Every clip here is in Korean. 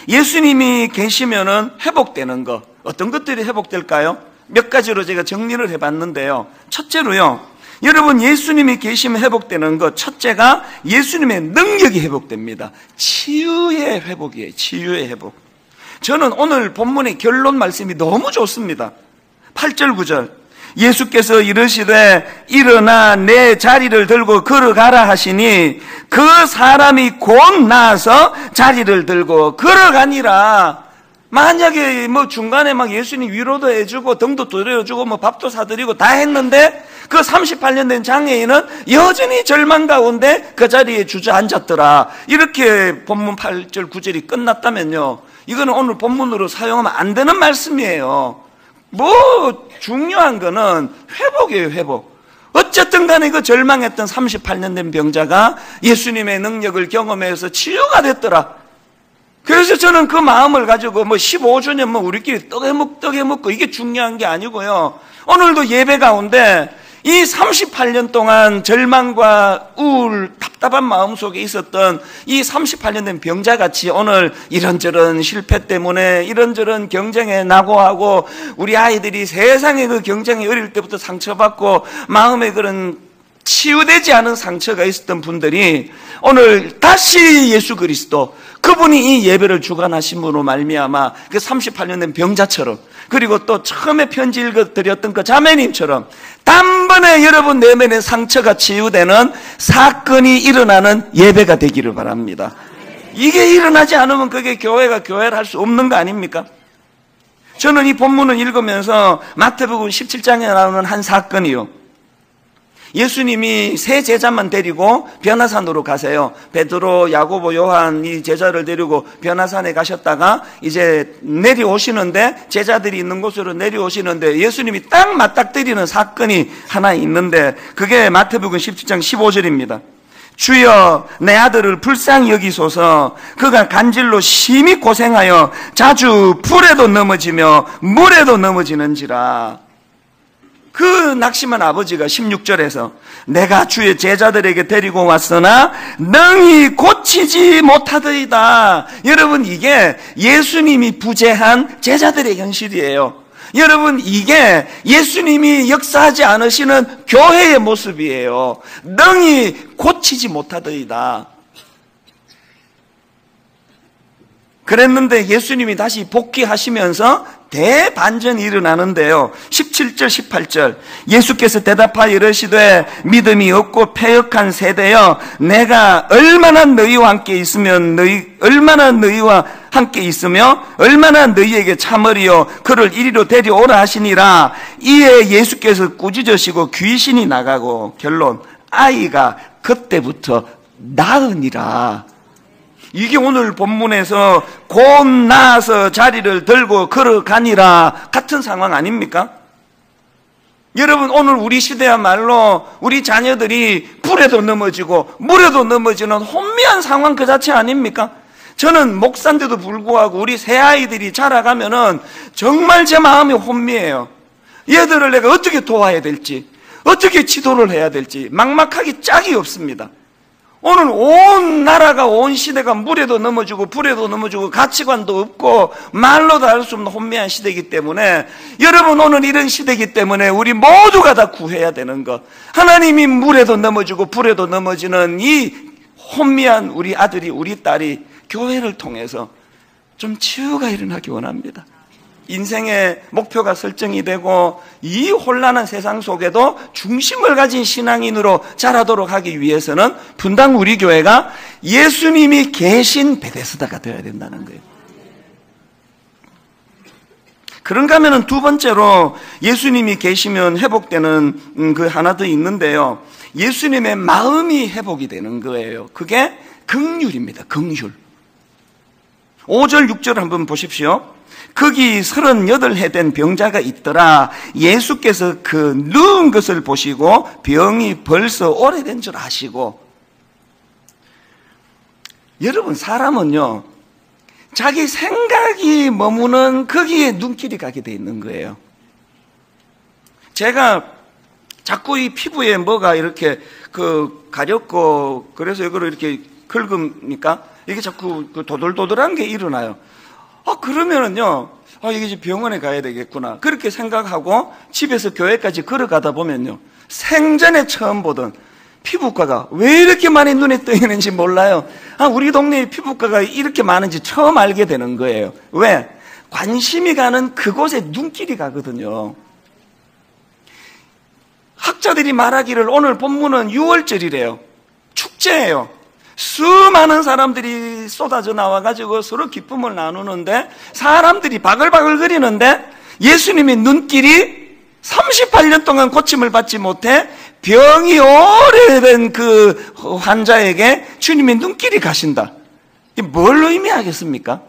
예수님이 계시면은 회복되는 것, 어떤 것들이 회복될까요? 몇 가지로 제가 정리를 해봤는데요. 첫째로요, 여러분, 예수님이 계시면 회복되는 것, 첫째가 예수님의 능력이 회복됩니다. 치유의 회복이에요. 치유의 회복. 저는 오늘 본문의 결론 말씀이 너무 좋습니다. 8절 9절 예수께서 이르시되 일어나 내 자리를 들고 걸어가라 하시니 그 사람이 곧 나아서 자리를 들고 걸어가니라. 만약에 뭐 중간에 막 예수님 위로도 해주고 등도 두드려주고 뭐 밥도 사드리고 다 했는데 그 38년 된 장애인은 여전히 절망 가운데 그 자리에 주저앉았더라. 이렇게 본문 8절 9절이 끝났다면요, 이거는 오늘 본문으로 사용하면 안 되는 말씀이에요. 뭐 중요한 거는 회복이에요. 회복. 어쨌든 간에 그 절망했던 38년 된 병자가 예수님의 능력을 경험해서 치유가 됐더라. 그래서 저는 그 마음을 가지고 뭐 15주년 뭐 우리끼리 떡 해먹고 이게 중요한 게 아니고요, 오늘도 예배 가운데 이 38년 동안 절망과 우울, 답답한 마음 속에 있었던 이 38년 된 병자같이 오늘 이런저런 실패 때문에 이런저런 경쟁에 낙오하고 우리 아이들이 세상에 그 경쟁에 어릴 때부터 상처받고 마음에 그런 치유되지 않은 상처가 있었던 분들이 오늘 다시 예수 그리스도, 그분이 이 예배를 주관하심으로 말미암아 그 38년 된 병자처럼, 그리고 또 처음에 편지 읽어드렸던 그 자매님처럼 단번에 여러분 내면의 상처가 치유되는 사건이 일어나는 예배가 되기를 바랍니다. 이게 일어나지 않으면 그게 교회가 교회를 할 수 없는 거 아닙니까? 저는 이 본문을 읽으면서 마태복음 17장에 나오는 한 사건이요, 예수님이 세 제자만 데리고 변화산으로 가세요. 베드로, 야고보, 요한 이 제자를 데리고 변화산에 가셨다가 이제 내려오시는데, 제자들이 있는 곳으로 내려오시는데 예수님이 딱 맞닥뜨리는 사건이 하나 있는데, 그게 마태복음 17장 15절입니다. 주여 내 아들을 불쌍히 여기소서. 그가 간질로 심히 고생하여 자주 불에도 넘어지며 물에도 넘어지는지라. 그 낙심한 아버지가 16절에서 내가 주의 제자들에게 데리고 왔으나 능히 고치지 못하더이다. 여러분, 이게 예수님이 부재한 제자들의 현실이에요. 여러분, 이게 예수님이 역사하지 않으시는 교회의 모습이에요. 능히 고치지 못하더이다. 그랬는데 예수님이 다시 복귀하시면서 대반전이 일어나는데요, 17절 18절 예수께서 대답하여 이르시되 믿음이 없고 패역한 세대여, 내가 얼마나 너희와 함께 있으며 얼마나 너희에게 참으리요. 그를 이리로 데려오라 하시니라. 이에 예수께서 꾸짖으시고 귀신이 나가고, 결론 아이가 그때부터 나으니라. 이게 오늘 본문에서 곧 나아서 자리를 들고 걸어가니라 같은 상황 아닙니까? 여러분, 오늘 우리 시대야말로 우리 자녀들이 불에도 넘어지고 물에도 넘어지는 혼미한 상황 그 자체 아닙니까? 저는 목사인데도 불구하고 우리 새아이들이 자라가면은 정말 제 마음이 혼미해요. 얘들을 내가 어떻게 도와야 될지, 어떻게 지도를 해야 될지 막막하기 짝이 없습니다. 오늘 온 나라가, 온 시대가 물에도 넘어지고 불에도 넘어지고 가치관도 없고 말로도 할 수 없는 혼미한 시대이기 때문에, 여러분, 오늘 이런 시대이기 때문에 우리 모두가 다 구해야 되는 것, 하나님이 물에도 넘어지고 불에도 넘어지는 이 혼미한 우리 아들이, 우리 딸이 교회를 통해서 좀 치유가 일어나기 원합니다. 인생의 목표가 설정이 되고 이 혼란한 세상 속에도 중심을 가진 신앙인으로 자라도록 하기 위해서는 분당 우리 교회가 예수님이 계신 베데스다가 되어야 된다는 거예요. 그런가 하면 두 번째로 예수님이 계시면 회복되는 그 하나 더 있는데요, 예수님의 마음이 회복이 되는 거예요. 그게 긍휼입니다. 긍휼. 5절 6절 한번 보십시오. 거기 38해 된 병자가 있더라. 예수께서 그 누운 것을 보시고 병이 벌써 오래된 줄 아시고. 여러분, 사람은요, 자기 생각이 머무는 거기에 눈길이 가게 돼 있는 거예요. 제가 자꾸 이 피부에 뭐가 이렇게 가렵고, 그래서 이거를 이렇게 긁으니까 이게 자꾸 그 도돌도돌한 게 일어나요. 그러면은요, 이게 이제 병원에 가야 되겠구나. 그렇게 생각하고 집에서 교회까지 걸어가다 보면요, 생전에 처음 보던 피부과가 왜 이렇게 많이 눈에 떠있는지 몰라요. 우리 동네에 피부과가 이렇게 많은지 처음 알게 되는 거예요. 왜? 관심이 가는 그곳에 눈길이 가거든요. 학자들이 말하기를 오늘 본문은 6월절이래요. 축제예요. 수많은 사람들이 쏟아져 나와가지고 서로 기쁨을 나누는데, 사람들이 바글바글 거리는데 예수님의 눈길이 38년 동안 고침을 받지 못해 병이 오래된 그 환자에게 주님의 눈길이 가신다. 이게 뭘 의미하겠습니까?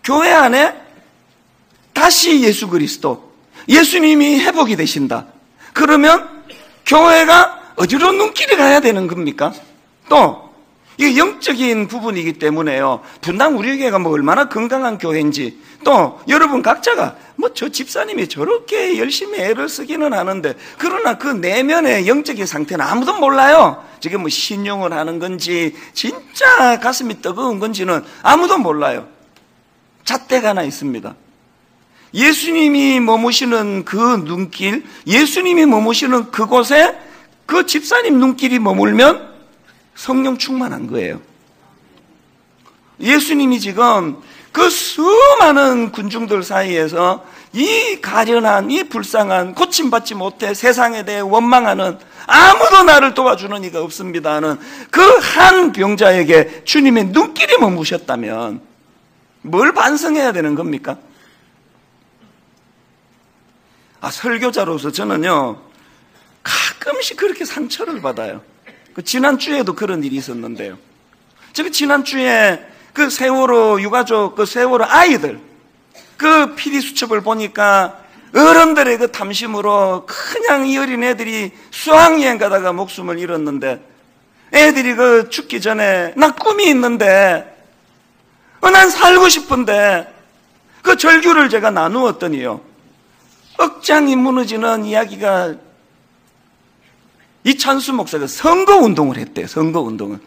교회 안에 다시 예수 그리스도, 예수님이 회복이 되신다. 그러면 교회가 어디로 눈길이 가야 되는 겁니까? 또 이게 영적인 부분이기 때문에요, 분당 우리 교회가 얼마나 건강한 교회인지, 또 여러분 각자가 저 집사님이 저렇게 열심히 애를 쓰기는 하는데, 그러나 그 내면의 영적인 상태는 아무도 몰라요. 지금 신용을 하는 건지 진짜 가슴이 뜨거운 건지는 아무도 몰라요. 잣대가 하나 있습니다. 예수님이 머무시는 그 눈길, 예수님이 머무시는 그곳에 그 집사님 눈길이 머물면 성령 충만한 거예요. 예수님이 지금 그 수많은 군중들 사이에서 이 가련한, 이 불쌍한, 고침받지 못해 세상에 대해 원망하는, 아무도 나를 도와주는 이가 없습니다 하는 그 한 병자에게 주님의 눈길이 머무셨다면 뭘 반성해야 되는 겁니까? 설교자로서 저는요, 가끔씩 그렇게 상처를 받아요. 지난주에도 그런 일이 있었는데요. 제가 지난주에 그 세월호 유가족, 그 세월호 아이들, 그 PD 수첩을 보니까 어른들의 그 탐심으로 그냥 이 어린 애들이 수학여행 가다가 목숨을 잃었는데, 애들이 그 죽기 전에 나 꿈이 있는데, 난 살고 싶은데, 그 절규를 제가 나누었더니요, 억장이 무너지는 이야기가, 이찬수 목사가 선거운동을 했대요. 선거운동을.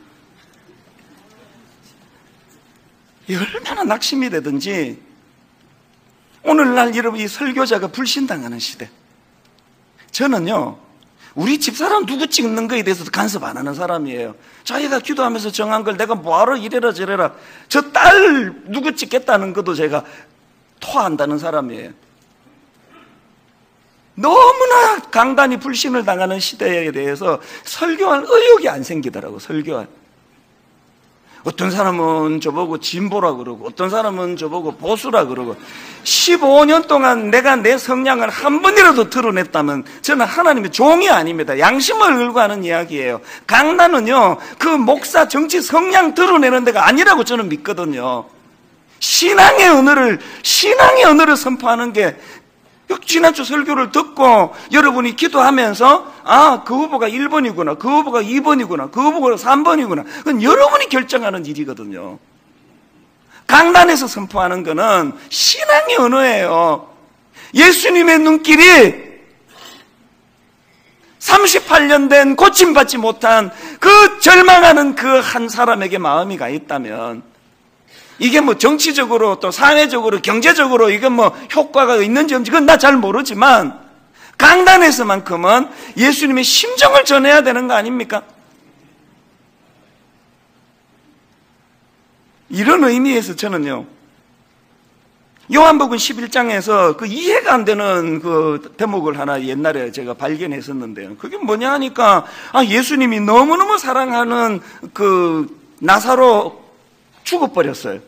얼마나 낙심이 되든지 오늘날 여러분 이 설교자가 불신당하는 시대. 저는요, 우리 집사람 누구 찍는 거에 대해서도 간섭 안 하는 사람이에요. 자기가 기도하면서 정한 걸 내가 뭐하러 이래라 저래라, 저 딸 누구 찍겠다는 것도 제가 토한다는 사람이에요. 너무나 강단이 불신을 당하는 시대에 대해서 설교할 의욕이 안 생기더라고. 설교할. 어떤 사람은 저보고 진보라 그러고, 어떤 사람은 저보고 보수라 그러고. 15년 동안 내가 내 성향을 한 번이라도 드러냈다면 저는 하나님의 종이 아닙니다. 양심을 걸고 하는 이야기예요. 강단은요, 그 목사 정치 성향 드러내는 데가 아니라고 저는 믿거든요. 신앙의 언어를 선포하는 게, 지난주 설교를 듣고 여러분이 기도하면서 그 후보가 1번이구나, 그 후보가 2번이구나, 그 후보가 3번이구나, 그건 여러분이 결정하는 일이거든요. 강단에서 선포하는 거는 신앙의 언어예요. 예수님의 눈길이 38년 된 고침받지 못한 그 절망하는 그 한 사람에게 마음이 가 있다면, 이게 정치적으로 또 사회적으로 경제적으로 이게 효과가 있는지 없는지 그건 나 잘 모르지만, 강단에서만큼은 예수님의 심정을 전해야 되는 거 아닙니까? 이런 의미에서 저는요, 요한복음 11장에서 그 이해가 안 되는 그 대목을 하나 옛날에 제가 발견했었는데요. 그게 뭐냐 하니까, 예수님이 너무너무 사랑하는 그 나사로 죽어버렸어요.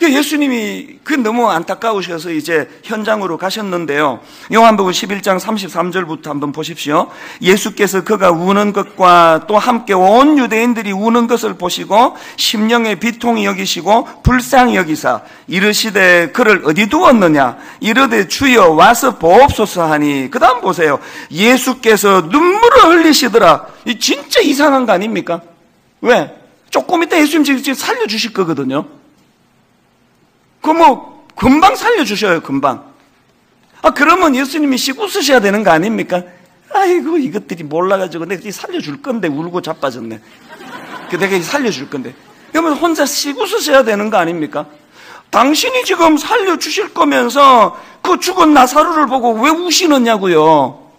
예수님이 너무 안타까우셔서 이제 현장으로 가셨는데요. 요한복음 11장 33절부터 한번 보십시오. 예수께서 그가 우는 것과 또 함께 온 유대인들이 우는 것을 보시고 심령의 비통이 여기시고 불쌍히 여기사 이르시되 그를 어디 두었느냐? 이르되 주여 와서 보옵소서 하니, 그 다음 보세요. 예수께서 눈물을 흘리시더라. 이 진짜 이상한 거 아닙니까? 왜? 조금 이따 예수님 지금 살려주실 거거든요. 금방 살려주셔요, 금방. 그러면 예수님이 씩 웃으셔야 되는 거 아닙니까? 아이고 이것들이 몰라가지고 내가 살려줄 건데 울고 자빠졌네. 내가 살려줄 건데. 그러면 혼자 씩 웃으셔야 되는 거 아닙니까? 당신이 지금 살려주실 거면서 그 죽은 나사로를 보고 왜 우시느냐고요.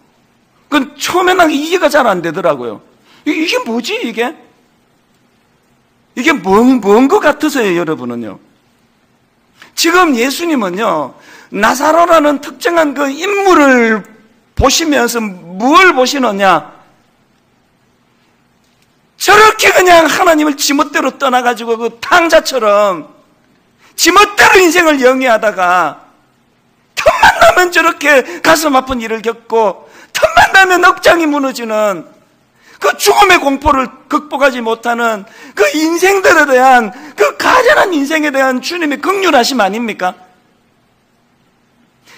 그 처음에 난 이해가 잘 안 되더라고요. 이게 뭐지 이게? 이게 뭔 것 같으세요 여러분은요? 지금 예수님은요 나사로라는 특정한 그 인물을 보시면서 뭘 보시느냐? 저렇게 그냥 하나님을 지멋대로 떠나가지고 그 탕자처럼 지멋대로 인생을 영위하다가 틈만 나면 저렇게 가슴 아픈 일을 겪고 틈만 나면 억장이 무너지는 그 죽음의 공포를 극복하지 못하는 그 인생들에 대한 그 가련한 인생에 대한 주님의 긍휼하심 아닙니까?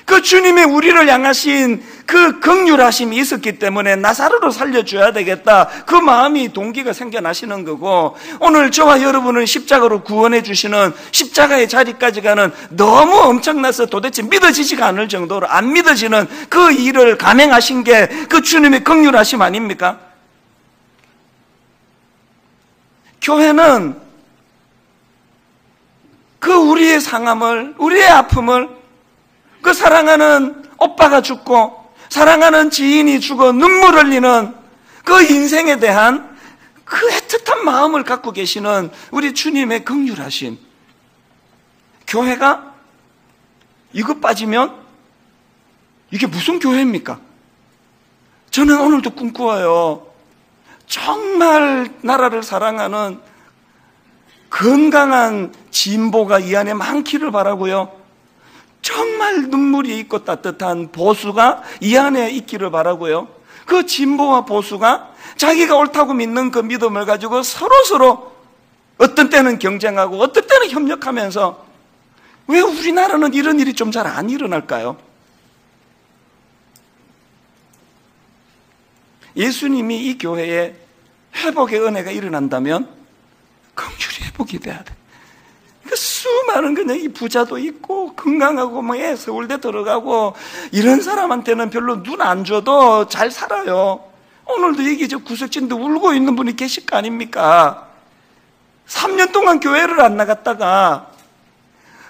그 주님의 우리를 향하신 그 긍휼하심이 있었기 때문에 나사로를 살려줘야 되겠다. 그 마음이 동기가 생겨나시는 거고, 오늘 저와 여러분을 십자가로 구원해 주시는 십자가의 자리까지 가는 너무 엄청나서 도대체 믿어지지가 않을 정도로 안 믿어지는 그 일을 감행하신 게 그 주님의 긍휼하심 아닙니까? 교회는 그 우리의 상함을, 우리의 아픔을, 그 사랑하는 오빠가 죽고 사랑하는 지인이 죽어 눈물 흘리는 그 인생에 대한 그 애틋한 마음을 갖고 계시는 우리 주님의 긍휼하심. 교회가 이거 빠지면 이게 무슨 교회입니까? 저는 오늘도 꿈꾸어요. 정말 나라를 사랑하는 건강한 진보가 이 안에 많기를 바라고요. 정말 눈물이 있고 따뜻한 보수가 이 안에 있기를 바라고요. 그 진보와 보수가 자기가 옳다고 믿는 그 믿음을 가지고 서로 어떤 때는 경쟁하고 어떤 때는 협력하면서, 왜 우리나라는 이런 일이 좀 잘 안 일어날까요? 예수님이 이 교회에 회복의 은혜가 일어난다면 긍휼이 회복이 돼야 돼. 수많은 그냥 이 부자도 있고 건강하고 뭐 서울대 들어가고 이런 사람한테는 별로 눈 안 줘도 잘 살아요. 오늘도 여기 저 구석진도 울고 있는 분이 계실 거 아닙니까? 3년 동안 교회를 안 나갔다가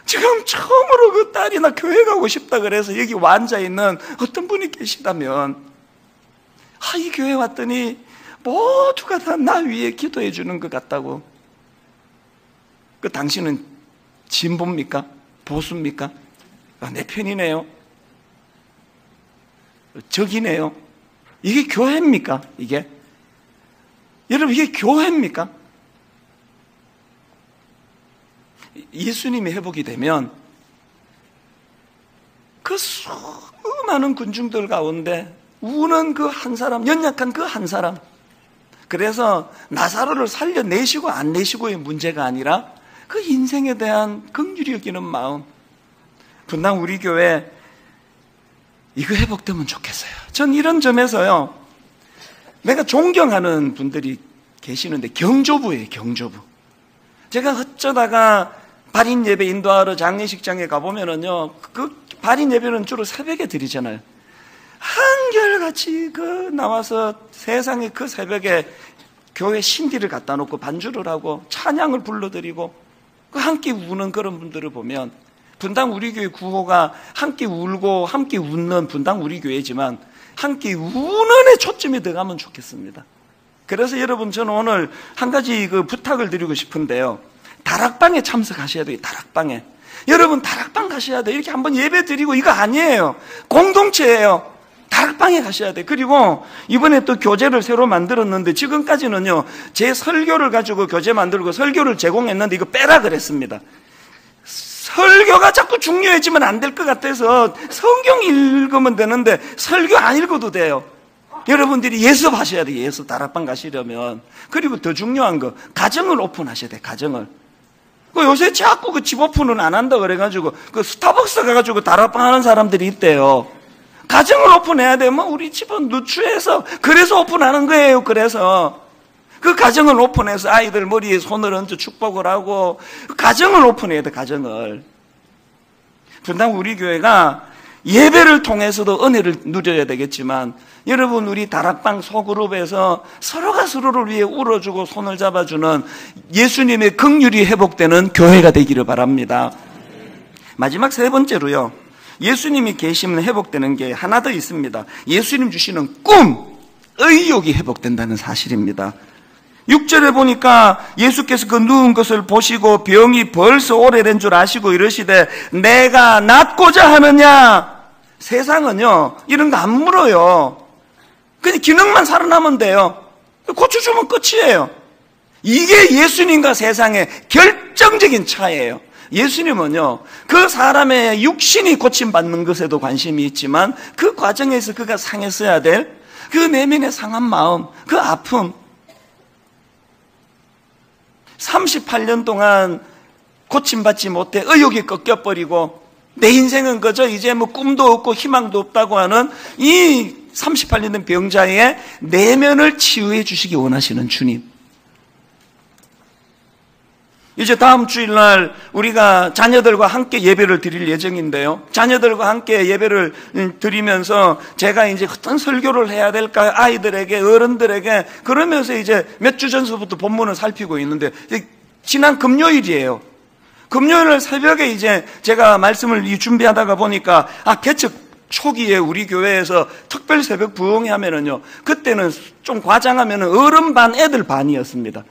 지금 처음으로 그 딸이나 교회 가고 싶다 그래서 여기 앉아 있는 어떤 분이 계시다면, 이 교회 왔더니 모두가 다 나 위에 기도해 주는 것 같다고. 그 당신은 진보입니까? 보수입니까? 내 편이네요. 적이네요. 이게 교회입니까? 이게? 여러분, 이게 교회입니까? 예수님이 회복이 되면 그 수많은 군중들 가운데 우는 그 한 사람, 연약한 그 한 사람, 그래서 나사로를 살려내시고 안 내시고의 문제가 아니라 그 인생에 대한 긍휼히 여기는 마음, 분당 우리 교회 이거 회복되면 좋겠어요. 전 이런 점에서요, 내가 존경하는 분들이 계시는데 경조부예요. 경조부. 제가 어쩌다가 발인 예배 인도하러 장례식장에 가보면은요, 그 발인 예배는 주로 새벽에 드리잖아요. 한결같이 그 나와서 세상에 그 새벽에 교회 신디를 갖다 놓고 반주를 하고 찬양을 불러드리고 그 함께 우는 그런 분들을 보면, 분당 우리 교회 구호가 함께 울고 함께 웃는 분당 우리 교회지만 함께 우는 에 초점이 들어가면 좋겠습니다. 그래서 여러분, 저는 오늘 한 가지 그 부탁을 드리고 싶은데요, 다락방에 참석하셔야 돼요. 다락방에. 여러분, 다락방 가셔야 돼요. 이렇게 한번 예배 드리고 이거 아니에요. 공동체예요. 다락방에 가셔야 돼요. 그리고 이번에 또 교재를 새로 만들었는데, 지금까지는요 제 설교를 가지고 교재 만들고 설교를 제공했는데 이거 빼라 그랬습니다. 설교가 자꾸 중요해지면 안 될 것 같아서 성경 읽으면 되는데 설교 안 읽어도 돼요. 여러분들이 예습하셔야 돼요. 예습. 다락방 가시려면. 그리고 더 중요한 거, 가정을 오픈하셔야 돼요. 가정을. 요새 자꾸 그 집 오픈은 안 한다 그래가지고 그 스타벅스 가가지고 다락방 하는 사람들이 있대요. 가정을 오픈해야 돼요. 우리 집은 누추해서 그래서 오픈하는 거예요. 그래서 그 가정을 오픈해서 아이들 머리에 손을 얹어 축복을 하고 가정을 오픈해야 돼. 가정을. 분당 우리 교회가 예배를 통해서도 은혜를 누려야 되겠지만 여러분 우리 다락방 소그룹에서 서로가 서로를 위해 울어주고 손을 잡아주는 예수님의 긍휼이 회복되는 교회가 되기를 바랍니다. 마지막 세 번째로요, 예수님이 계시면 회복되는 게 하나 더 있습니다. 예수님 주시는 꿈, 의욕이 회복된다는 사실입니다. 6절에 보니까 예수께서 그 누운 것을 보시고 병이 벌써 오래된 줄 아시고 이러시되 내가 낫고자 하느냐. 세상은요 이런 거 안 물어요. 그냥 기능만 살아나면 돼요. 고쳐주면 끝이에요. 이게 예수님과 세상의 결정적인 차이예요. 예수님은요 그 사람의 육신이 고침받는 것에도 관심이 있지만 그 과정에서 그가 상했어야 될 그 내면의 상한 마음, 그 아픔, 38년 동안 고침받지 못해 의욕이 꺾여버리고 내 인생은 그저 이제 뭐 꿈도 없고 희망도 없다고 하는 이 38년 된 병자의 내면을 치유해 주시기 원하시는 주님. 이제 다음 주일날 우리가 자녀들과 함께 예배를 드릴 예정인데요, 자녀들과 함께 예배를 드리면서 제가 이제 어떤 설교를 해야 될까, 아이들에게, 어른들에게, 그러면서 이제 몇 주 전서부터 본문을 살피고 있는데 지난 금요일이에요. 금요일 새벽에 이제 제가 말씀을 준비하다가 보니까 개척 초기에 우리 교회에서 특별 새벽 부흥회 하면은요, 그때는 좀 과장하면은 어른 반 애들 반이었습니다.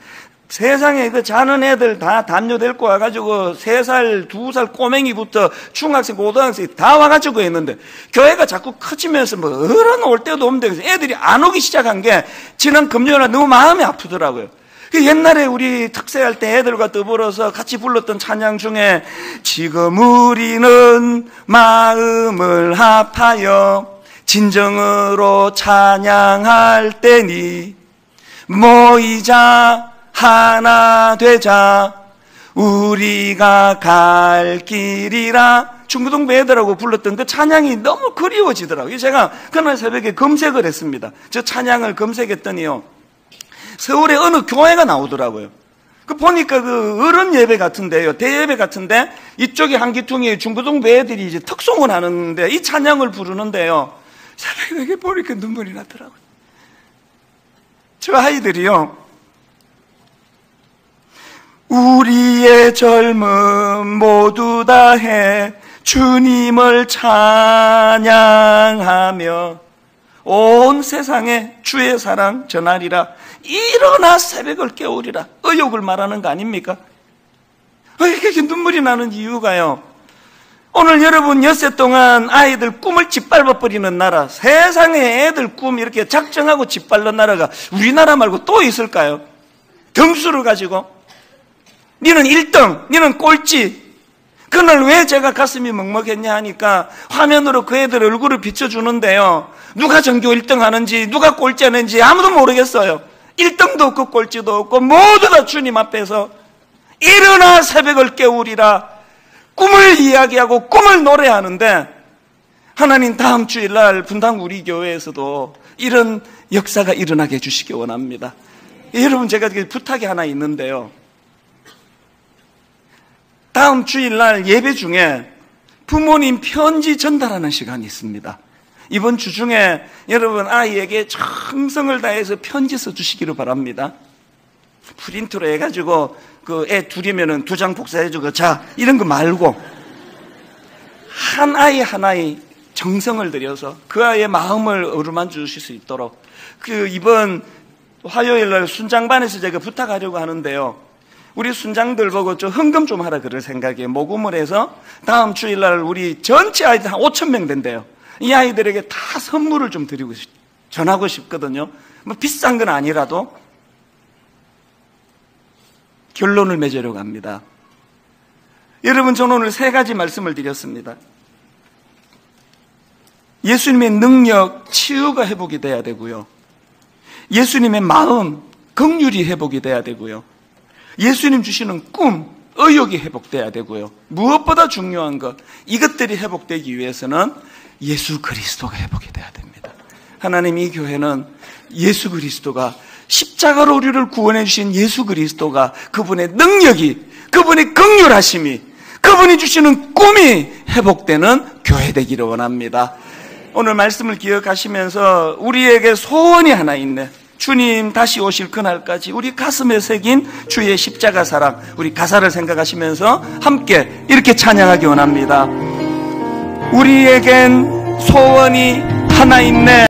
세상에 그 자는 애들 다 담요 데리고 와가지고 3살, 2살 꼬맹이부터 중학생, 고등학생 다 와가지고 했는데 교회가 자꾸 커지면서 뭐 어른 올 때도 없는데 애들이 안 오기 시작한 게 지난 금요일에 너무 마음이 아프더라고요. 옛날에 우리 특세할 때 애들과 더불어서 같이 불렀던 찬양 중에 지금 우리는 마음을 합하여 진정으로 찬양할 때니 모이자 하나 되자 우리가 갈 길이라, 중고등부 애들하고 불렀던 그 찬양이 너무 그리워지더라고요. 제가 그날 새벽에 검색을 했습니다. 저 찬양을 검색했더니요 서울에 어느 교회가 나오더라고요. 그 보니까 그 어른 예배 같은데요, 대예배 같은데 이쪽에 한기퉁이 중고등부 애들이 이제 특송을 하는데 이 찬양을 부르는데요, 새벽에 보니까 눈물이 나더라고요. 저 아이들이요, 우리의 젊음 모두 다해 주님을 찬양하며 온 세상에 주의 사랑 전하리라. 일어나 새벽을 깨우리라. 의욕을 말하는 거 아닙니까? 왜 이렇게 눈물이 나는 이유가요, 오늘 여러분 엿새 동안 아이들 꿈을 짓밟아버리는 나라, 세상에 애들 꿈 이렇게 작정하고 짓밟는 나라가 우리나라 말고 또 있을까요? 등수를 가지고 니는 1등, 니는 꼴찌. 그날 왜 제가 가슴이 먹먹했냐 하니까 화면으로 그 애들 얼굴을 비춰주는데요, 누가 전교 1등 하는지 누가 꼴찌 하는지 아무도 모르겠어요. 1등도 없고 꼴찌도 없고 모두 다 주님 앞에서 일어나 새벽을 깨우리라 꿈을 이야기하고 꿈을 노래하는데, 하나님 다음 주일날 분당 우리 교회에서도 이런 역사가 일어나게 해주시기 원합니다. 여러분 제가 부탁이 하나 있는데요, 다음 주일날 예배 중에 부모님 편지 전달하는 시간이 있습니다. 이번 주 중에 여러분 아이에게 정성을 다해서 편지 써주시기를 바랍니다. 프린트로 해가지고 그 애 둘이면은 2장 복사해주고 자 이런 거 말고 한 아이 한 아이 정성을 들여서 그 아이의 마음을 어루만져 주실 수 있도록 그 이번 화요일날 순장반에서 제가 부탁하려고 하는데요, 우리 순장들 보고 좀 헌금 좀 하라 그럴 생각이에요. 모금을 해서 다음 주일날 우리 전체 아이들 한 5,000명 된대요. 이 아이들에게 다 선물을 좀 전하고 싶거든요. 뭐 비싼 건 아니라도. 결론을 맺으려고 합니다. 여러분 저는 오늘 3가지 말씀을 드렸습니다. 예수님의 능력, 치유가 회복이 돼야 되고요, 예수님의 마음, 긍휼이 회복이 돼야 되고요, 예수님 주시는 꿈, 의욕이 회복돼야 되고요, 무엇보다 중요한 것, 이것들이 회복되기 위해서는 예수 그리스도가 회복이 돼야 됩니다. 하나님 이 교회는 예수 그리스도가 십자가로 우리를 구원해 주신 예수 그리스도가 그분의 능력이, 그분의 긍휼하심이, 그분이 주시는 꿈이 회복되는 교회 되기를 원합니다. 오늘 말씀을 기억하시면서 우리에게 소원이 하나 있네. 주님 다시 오실 그날까지 우리 가슴에 새긴 주의 십자가 사랑, 우리 가사를 생각하시면서 함께 이렇게 찬양하기 원합니다. 우리에겐 소원이 하나 있네.